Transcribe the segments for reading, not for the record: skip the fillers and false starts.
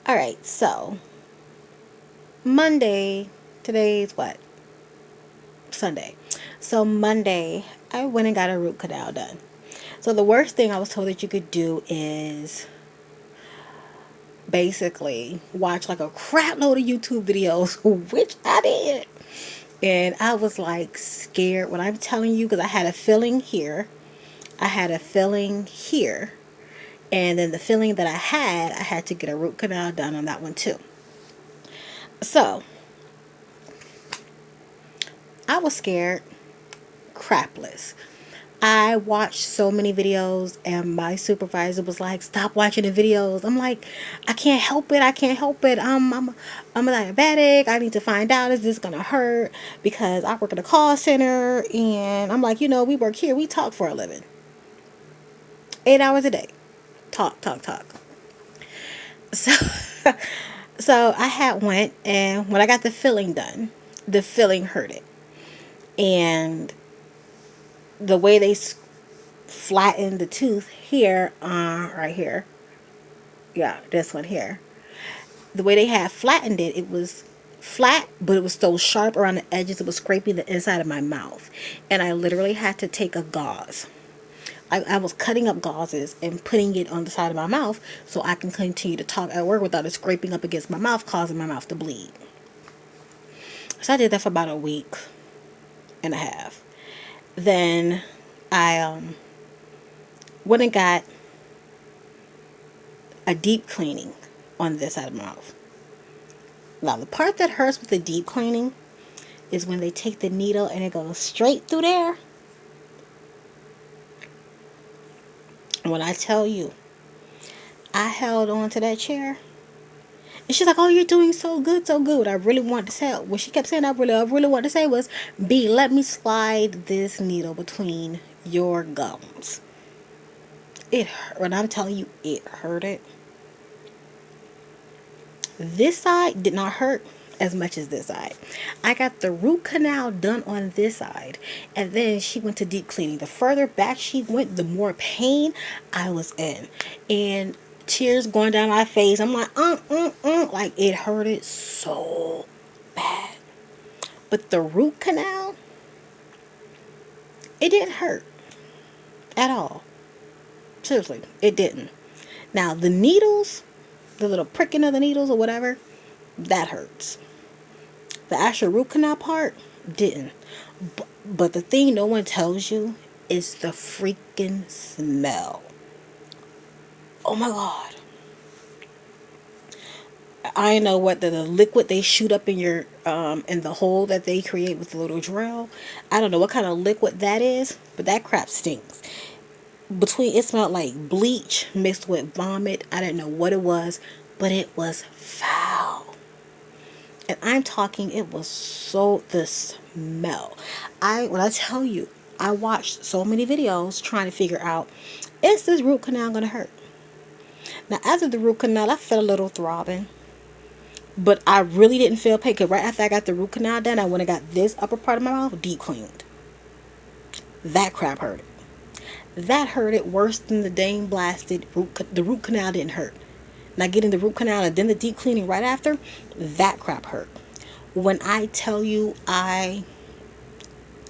All right, so Monday, today's what? Sunday. So Monday, I went and got a root canal done. So the worst thing I was told that you could do is basically watch like a crap load of YouTube videos, which I did. And I was like scared when I'm telling you because I had a filling here. I had a filling here. And then the filling that I had to get a root canal done on that one too. So I was scared crapless. I watched so many videos and my supervisor was like, stop watching the videos. I'm like, I can't help it. I can't help it. I'm a diabetic. I need to find out, is this going to hurt? Because I work at a call center and I'm like, we work here. We talk for a living. 8 hours a day. Talk, talk, talk. So, so I had went and when I got the filling done, the filling hurt it. And the way they flattened the tooth here, right here, yeah, this one here, the way they had flattened it, it was flat, but it was so sharp around the edges, it was scraping the inside of my mouth. And I literally had to take a gauze. I was cutting up gauzes and putting it on the side of my mouth so I can continue to talk at work without it scraping up against my mouth, causing my mouth to bleed. So I did that for about a week and a half. Then I went and got a deep cleaning on this side of my mouth. Now, the part that hurts with the deep cleaning is when they take the needle and it goes straight through there. When I tell you, I held on to that chair. And she's like, oh, you're doing so good, so good. What I really wanted to say, what she kept saying I really wanted to say was, B, let me slide this needle between your gums. It hurt. When I'm telling you, it hurted. This side did not hurt as much as this side. I got the root canal done on this side, and then she went to deep cleaning. The further back she went, the more pain I was in, and tears going down my face. I'm like, like it hurted so bad. But the root canal, it didn't hurt at all. Seriously, it didn't. Now the needles, the little pricking of the needles or whatever, that hurts. The actual root canal part didn't. But the thing no one tells you is the freaking smell. Oh my God. I know what the liquid they shoot up in your in the hole that they create with the little drill. I don't know what kind of liquid that is, but that crap stinks. It smelled like bleach mixed with vomit. I didn't know what it was, but it was foul. And I'm talking, it was the smell. When I tell you, I watched so many videos trying to figure out, is this root canal going to hurt? Now, after the root canal, I felt a little throbbing. But I really didn't feel pain, because right after I got the root canal done, I went and got this upper part of my mouth deep cleaned. That crap hurted. That hurted worse than the dang blasted the root canal didn't hurt. Now getting the root canal and then the deep cleaning right after, that crap hurt. When I tell you I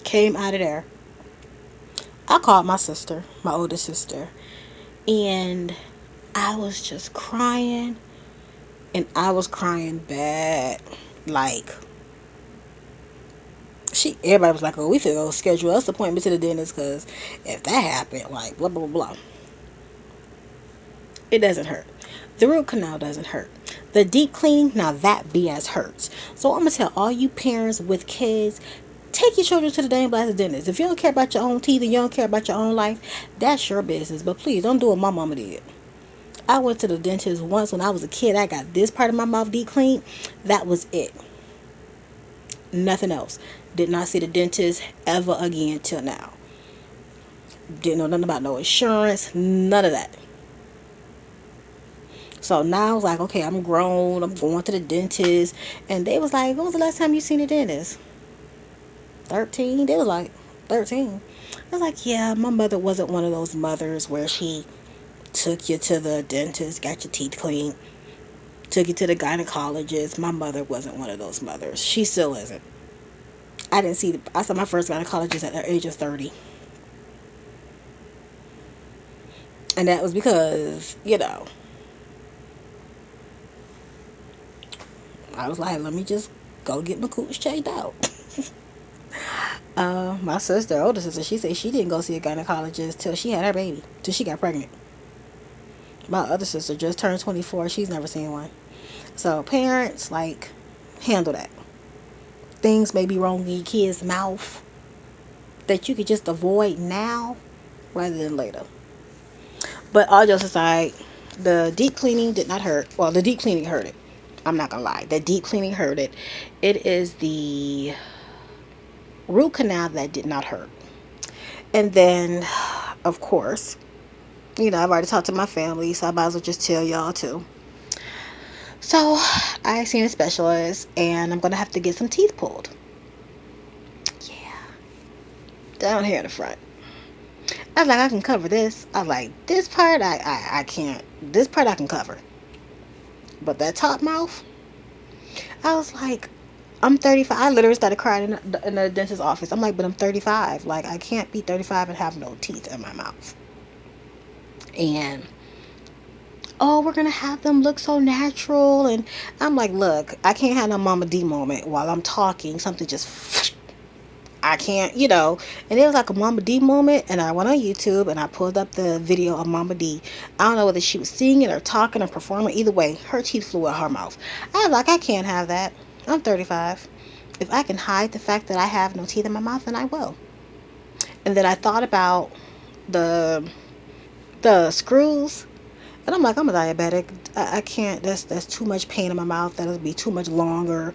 came out of there, I called my sister, my older sister, and I was just crying, and I was crying bad. Like, everybody was like, oh, we finna go schedule us an appointment to the dentist, because if that happened, like, blah, blah, blah. It doesn't hurt. The root canal doesn't hurt. The deep cleaning, now that BS hurts. So I'm going to tell all you parents with kids, take your children to the dang blasted dentist. If you don't care about your own teeth and you don't care about your own life, that's your business. But please don't do what my mama did. I went to the dentist once when I was a kid. I got this part of my mouth deep cleaned. That was it. Nothing else. Did not see the dentist ever again till now. Didn't know nothing about no insurance. None of that. So now I was like, okay, I'm grown. I'm going to the dentist. And they was like, when was the last time you seen a dentist? 13? They was like, 13. I was like, yeah, my mother wasn't one of those mothers where she took you to the dentist, got your teeth cleaned. Took you to the gynecologist. My mother wasn't one of those mothers. She still isn't. I didn't see. I saw my first gynecologist at the age of 30, and that was because I was like, let me just go get my cooch checked out. My sister, older sister, she said she didn't go see a gynecologist till she had her baby, till she got pregnant. My other sister just turned 24. She's never seen one. So parents, like, handle that. Things may be wrong in your kid's mouth that you could just avoid now rather than later. But all jokes aside, the deep cleaning did not hurt. Well, the deep cleaning hurt it. I'm not gonna lie. The deep cleaning hurt it. It is the root canal that did not hurt. And then, of course, I've already talked to my family, so I might as well just tell y'all too. So, I seen a specialist, and I'm gonna have to get some teeth pulled. Yeah, down here in the front. I was like, I can cover this. I was like, this part, I can't. This part I can cover. But that top mouth, I was like, I'm 35. I literally started crying in the dentist's office. I'm like, but I'm 35. Like, I can't be 35 and have no teeth in my mouth. And, oh, we're going to have them look so natural. And I'm like, look, I can't have no Mama D moment while I'm talking. Something just, I can't. And it was like a Mama D moment. And I went on YouTube and I pulled up the video of Mama D. I don't know whether she was singing or talking or performing. Either way, her teeth flew out her mouth. I was like, I can't have that. I'm 35. If I can hide the fact that I have no teeth in my mouth, then I will. And then I thought about the screws, and I'm like, I'm a diabetic. I can't. That's too much pain in my mouth. That'll be too much longer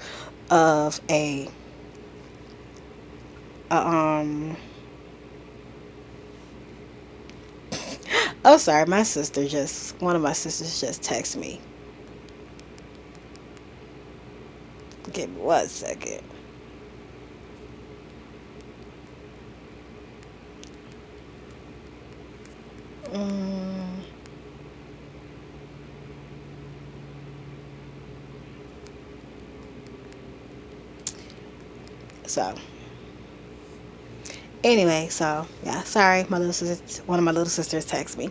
of a. Oh, sorry. One of my sisters just texted me. Give me 1 second. Mm, so anyway, so yeah, sorry, one of my little sisters texted me,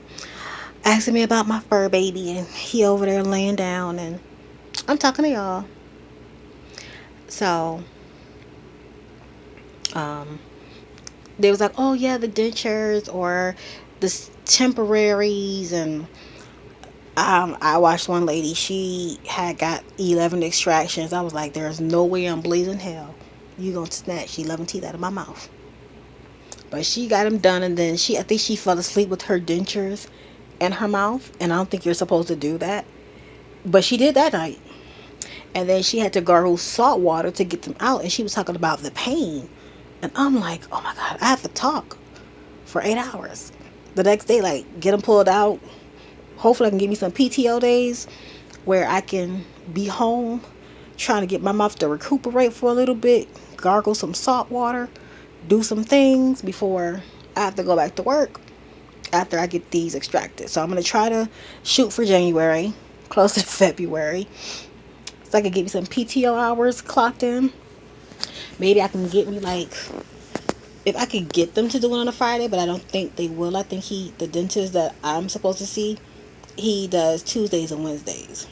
asking me about my fur baby, and he over there laying down, and I'm talking to y'all. So, um, they was like, oh yeah, the dentures or the temporaries, and I watched one lady. She had got 11 extractions. I was like, there's no way I'm blazing hell you gonna snatch 11 teeth out of my mouth. But she got them done, and then I think she fell asleep with her dentures in her mouth, and I don't think you're supposed to do that. But she did that night. And then she had to gargle salt water to get them out, and she was talking about the pain. And I'm like, oh my God, I have to talk for 8 hours. The next day, like, get them pulled out. Hopefully I can give me some PTO days where I can be home, trying to get my mouth to recuperate for a little bit, gargle some salt water, do some things before I have to go back to work after I get these extracted. So I'm going to try to shoot for January, close to February, so I can get me some PTO hours clocked in. Maybe I can get me, like, if I could get them to do it on a Friday, but I don't think they will. I think the dentist that I'm supposed to see, he does Tuesdays and Wednesdays.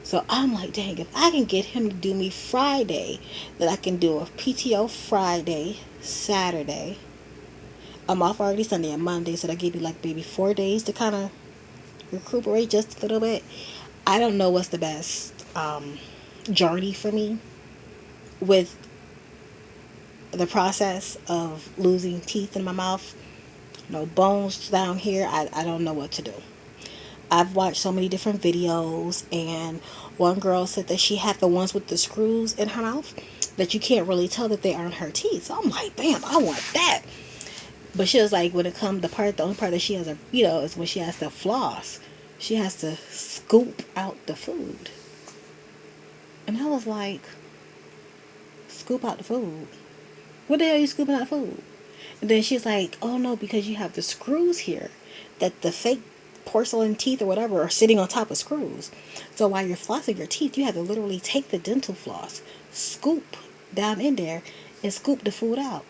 So I'm like, dang, if I can get him to do me Friday, then I can do a PTO Friday, Saturday. I'm off already Sunday and Monday, so that give me like maybe 4 days to kind of recuperate just a little bit. I don't know what's the best journey for me with the process of losing teeth in my mouth. No bones down here. I don't know what to do. I've watched so many different videos, and one girl said that she had the ones with the screws in her mouth that you can't really tell that they aren't her teeth. So I'm like, bam, I want that. But she was like, when it comes, the only part that she has, is when she has to floss. She has to scoop out the food. And I was like, scoop out the food? What the hell are you scooping out the food? And then she's like, oh no, because you have the screws here that the fake porcelain teeth or whatever are sitting on top of screws. So while you're flossing your teeth, you have to literally take the dental floss, scoop down in there, and scoop the food out.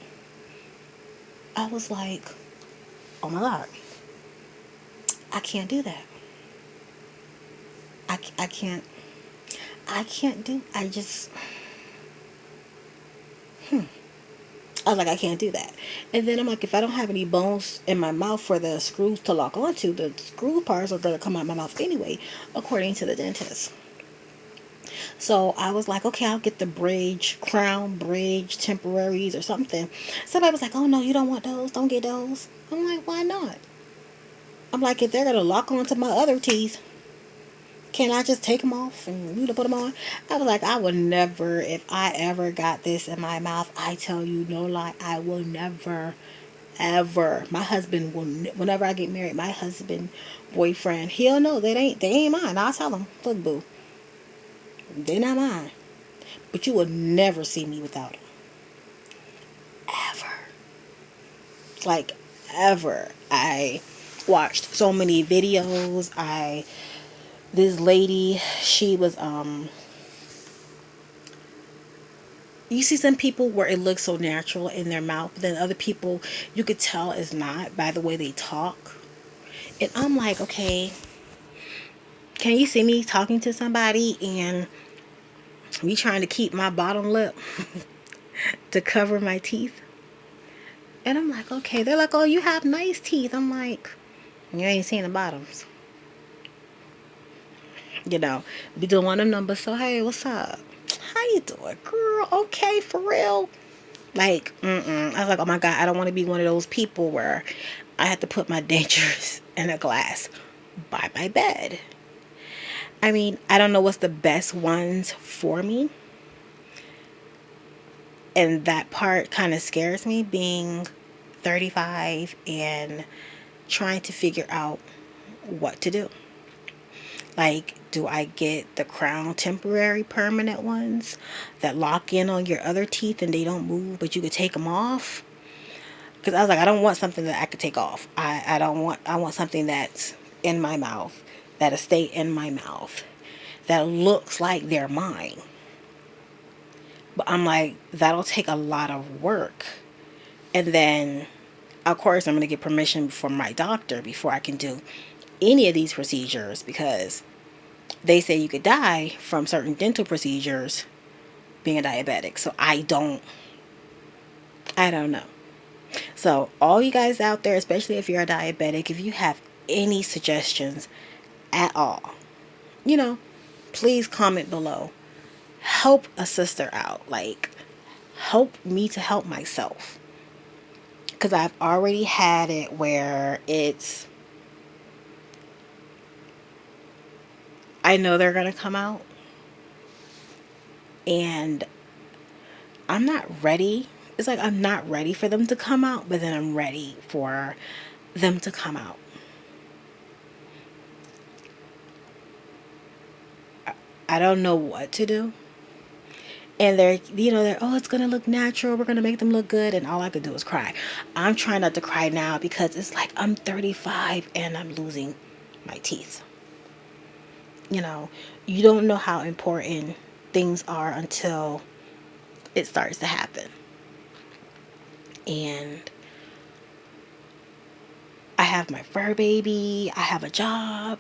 I was like, oh my God, I can't do that. I can't, I just, I was like, I can't do that. And then I'm like, if I don't have any bones in my mouth for the screws to lock onto, the screw parts are going to come out of my mouth anyway, according to the dentist. So I was like, okay, I'll get the bridge, crown, bridge, temporaries or something. Somebody was like, oh no, you don't want those. Don't get those. I'm like, why not? I'm like, if they're going to lock onto my other teeth, can I just take them off and you to put them on? I was like, I would never, if I ever got this in my mouth, I tell you no lie, I will never, ever. My husband will, whenever I get married, my husband, boyfriend, he'll know they ain't mine. I'll tell him, look, boo, they're not mine. But you will never see me without them. Ever. Like, ever. I watched so many videos. This lady, she was, you see some people where it looks so natural in their mouth, but then other people, you could tell is not by the way they talk. And I'm like, okay, can you see me talking to somebody and me trying to keep my bottom lip to cover my teeth? And I'm like, okay. They're like, oh, you have nice teeth. I'm like, you ain't seen the bottoms. You know, be doing one of them numbers. So, hey, what's up? How you doing, girl? Okay, for real? Like, I was like, oh my God, I don't want to be one of those people where I have to put my dentures in a glass by my bed. I mean, I don't know what's the best ones for me. And that part kind of scares me, being 35 and trying to figure out what to do. Like, do I get the crown temporary permanent ones that lock in on your other teeth and they don't move, but you could take them off? Because I was like, I don't want something that I could take off. I want something that's in my mouth, that'll stay in my mouth, that looks like they're mine. But I'm like, that'll take a lot of work. And then, of course, I'm going to get permission from my doctor before I can do any of these procedures, because they say you could die from certain dental procedures being a diabetic. So I don't know. So all you guys out there, especially if you're a diabetic, if you have any suggestions at all, you know, please comment below. Help a sister out. Like, help me to help myself. Because I've already had it where I know they're going to come out. And I'm not ready. It's like I'm not ready for them to come out, but then I'm ready for them to come out. I don't know what to do. And they're, oh, it's going to look natural. We're going to make them look good. And all I could do is cry. I'm trying not to cry now because it's like I'm 35 and I'm losing my teeth. You know, you don't know how important things are until it starts to happen. And I have my fur baby. I have a job.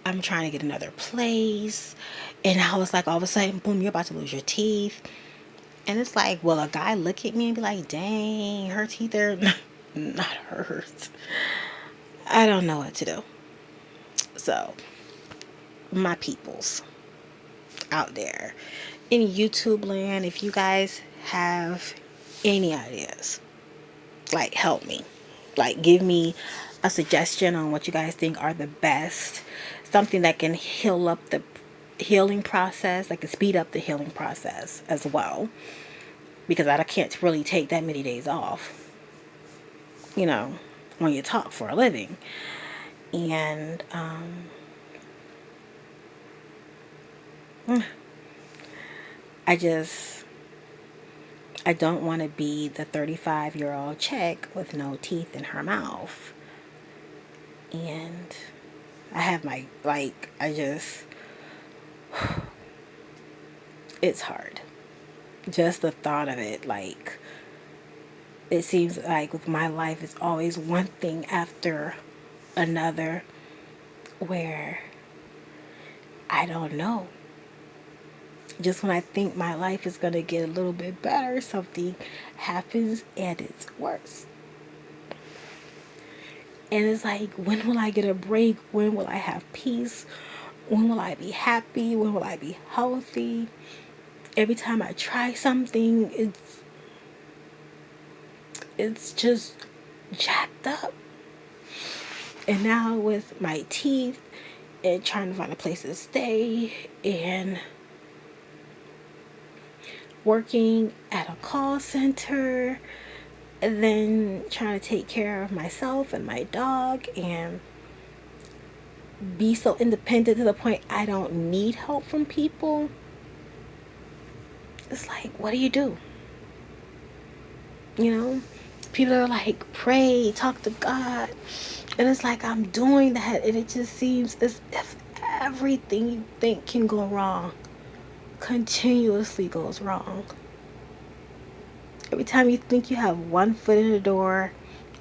I'm trying to get another place. And I was like, all of a sudden, boom, you're about to lose your teeth. And it's like, will a guy look at me and be like, dang, her teeth are not hers? I don't know what to do. So, my peoples out there in YouTube land, if you guys have any ideas, like, help me. Like, give me a suggestion on what you guys think are the best. Something that can heal up the healing process, that can speed up the healing process as well. Because I can't really take that many days off, you know, when you talk for a living. And I don't want to be the 35-year-old chick with no teeth in her mouth. And I have my, like, I just, it's hard. Just the thought of it, like, it seems like with my life, it's always one thing after another where I don't know. Just when I think my life is going to get a little bit better, something happens and it's worse. And it's like, when will I get a break? When will I have peace? When will I be happy? When will I be healthy? Every time I try something, it's just jacked up. And now with my teeth and trying to find a place to stay and working at a call center and then trying to take care of myself and my dog and be so independent to the point I don't need help from people. It's like, what do you do? You know, people are like, pray, talk to God. And it's like, I'm doing that. And it just seems as if everything you think can go wrong continuously goes wrong. Every time you think you have one foot in the door,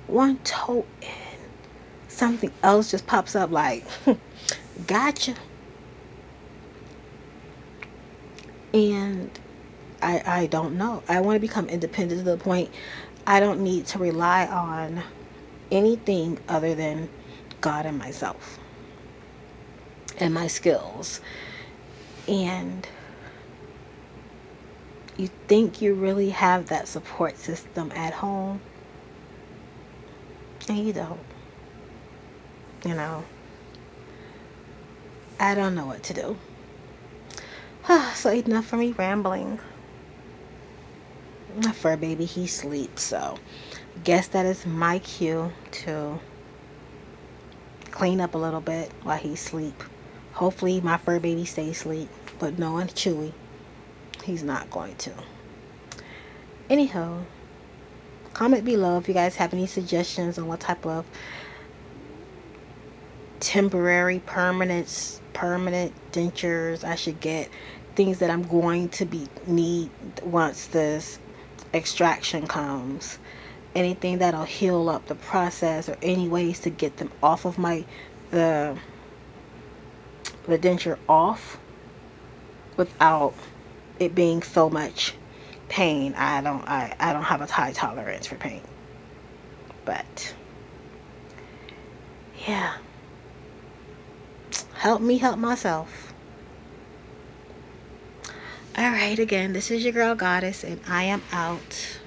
one toe in, something else just pops up like, gotcha. And I don't know. I want to become independent to the point I don't need to rely on anything other than God and myself and my skills. And you think you really have that support system at home, and you don't. You know, I don't know what to do. So enough for me rambling. My fur baby, he sleeps, so guess that is my cue to clean up a little bit while he sleep. Hopefully my fur baby stays asleep, but knowing Chewy, he's not going to. Anyhow, comment below if you guys have any suggestions on what type of temporary permanent dentures I should get, things that I'm going to be need once this extraction comes, anything that'll heal up the process, or any ways to get them off of my the denture off without it being so much pain. I don't have a high tolerance for pain, but yeah, help me help myself. Alright, again, this is your girl Goddess, and I am out.